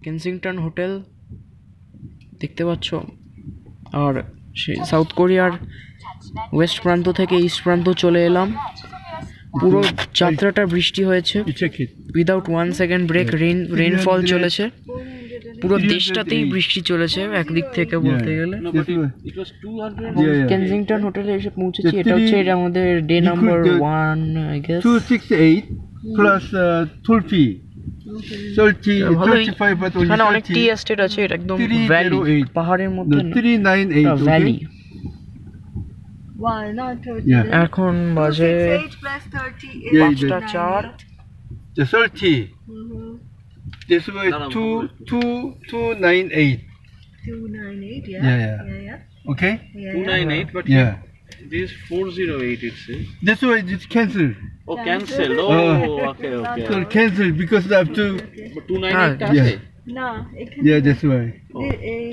Kensington hotel দেখতে পাচ্ছ, আর south কোরিয়ার ওয়েস্ট প্রান্ত থেকে ইস্ট প্রান্ত চলে এলাম। পুরো যাত্রাটা বৃষ্টি হয়েছে, উইদাউট 1 সেকেন্ড ব্রেক রেইনফল চলেছে। পুরো দেশটাতেই বৃষ্টি চলেছে একদিক থেকে বলতে গেলে। কেনসিংটন হোটেলে এসে পৌঁছেছি। এটা হচ্ছে আমাদের day number 1 I guess. 268 plus toll fee 35 but only মানে অনেক টি এস্টেট আছে। এটা একদম ভ্যালি, পাহাড়ের মধ্যে 398 ভ্যালি। এখন বাজে 5:04। The 30. This way 298. 298, Yeah. Okay? 298, but Yeah. this is 408 it says. This way it's cancel. Oh, cancel. Oh, okay. So cancel because I have to. But 298 ka Yeah. ase? No, Yeah, that's why.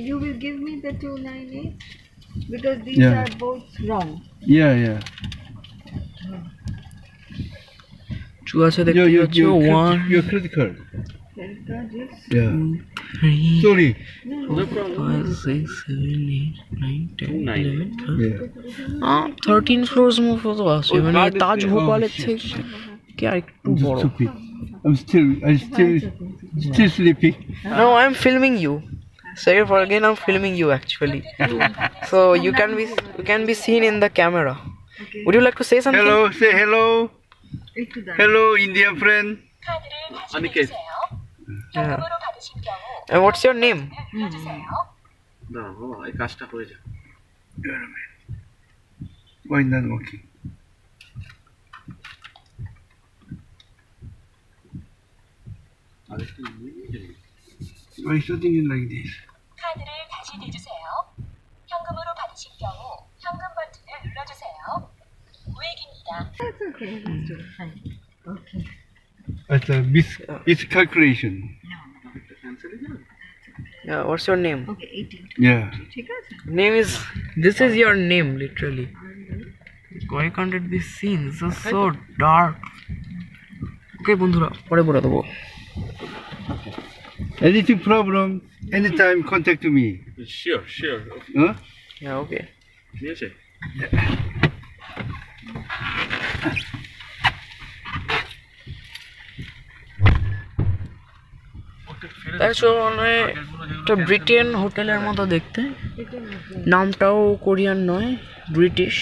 you will give me the 298 because these are both wrong. Yeah. চু আছে দেখতে পাচ্ছ। Your credit card. Credit card, yes. Yeah. Sorry. No problem. 5, 6, 7, 8, 9, 10, 11, 12। Yeah. 13 floors মতো তো আছে, ওই মানে card is Taj there. ভোপালের থেকে কি আর একটু I'm বড়। stupid. I'm still sleeping. No, I'm filming you. Say it for again. I'm filming you actually. So you can be seen in the camera. Okay. Would you like to say something? Hello. Say hello. It's done. Hello, Indian friend. Aniket. Yeah. And what's your name? No, এই কাজটা হয়ে যাবে। Why not working? Why is it like this? 카드를 다시 대주세요. 현금으로 받으실 경우 현금 버튼을 눌러주세요. 우회기입니다. That's okay. That's fine. Okay. It's a miscalculation. Yeah. What's your name? Okay, 18. Yeah. ঠিক আছে? Name is. This is your name, literally. Why can't it be seen? This is so dark. Okay, বন্ধুরা, পরে বলে দেবো। Anything problem, anytime contact me. Sure. Huh? Yeah, okay. ঠিক আছে? দেখছো মানে একটা ব্রিটেন হোটেলের মতো দেখতে। নামটাও কোরিয়ান নয়, British.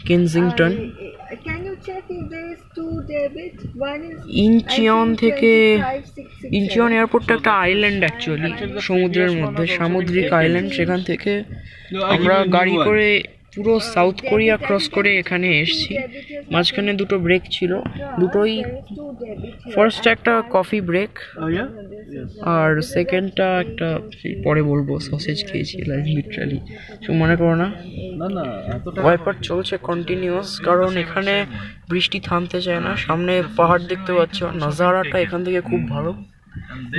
Kensington. Can you check if there is two debit? One is Incheon থেকে 25, 6, ইনচিয়ন এয়ারপোর্টটা একটা আইল্যান্ড অ্যাকচুয়ালি, সমুদ্রের মধ্যে, সামুদ্রিক আইল্যান্ড। সেখান থেকে আমরা গাড়ি করে পুরো সাউথ কোরিয়া ক্রস করে এখানে এসেছি। মাঝখানে দুটো ব্রেক ছিল, দুটোই। ফার্স্ট একটা কফি ব্রেক, Oh yeah? আর সেকেন্ডটা একটা পরে বলবো, সসেজ খেয়েছি লিটারালি। কিছু মনে করো না। ওয়াইপার চলছে কন্টিনিউয়াস, কারণ এখানে বৃষ্টি থামতে চায় না। সামনে পাহাড় দেখতে পাচ্ছ, নাজারাটা এখান থেকে খুব ভালো।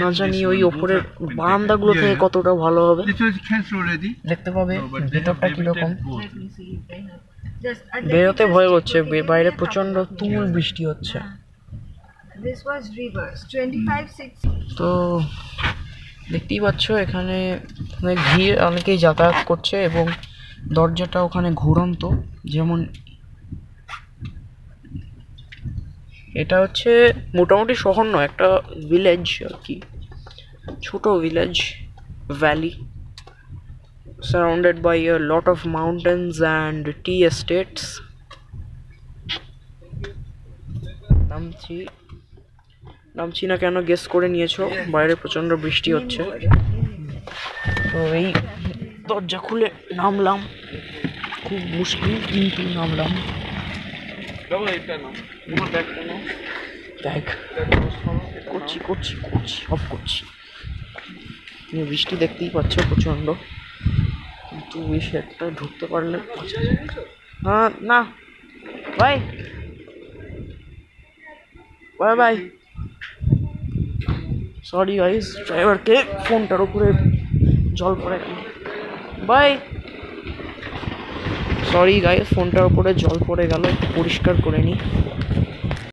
না জানি ওই ওপরের বারান্দাগুলো থেকে কতটা ভালো হবে, This was cancelled already. দেখতে পাবে ভেতরটা কিরকম। Just বেরোতে ভয় হচ্ছে, বাইরে প্রচন্ড তুমুল বৃষ্টি হচ্ছে। this was reverse 25, 6. তো দেখতেই পাচ্ছ এখানে অনেক ভিড়, অনেকেই যাতায়াত করছে এবং দরজাটা ওখানে ঘুরন্ত। যেমন এটা হচ্ছে মোটামুটি শহর নয়, একটা ভিলেজ আর কি, ছোট village, valley, surrounded by a lot of mountains and tea estates. নামছি না কেন গেস করে নিয়েছো, বাইরে প্রচন্ড বৃষ্টি হচ্ছে। তো এই দরজা খুলে নামলাম, খুব মুশকিল কিন্তু নামলাম। দেখ করছি সব করছি। তুমি বৃষ্টি দেখতেই পাচ্ছ প্রচন্ড, কিন্তু বেশি একটা ঢুকতে পারলে। হ্যাঁ না ভাই, বাই। সরি গাইস, ড্রাইভারকে ফোনটার উপরে জল পড়ে গেল। বাই। সরি গাইস, ফোনটার উপরে জল পড়ে গেল, একটু পরিষ্কার করে নিই।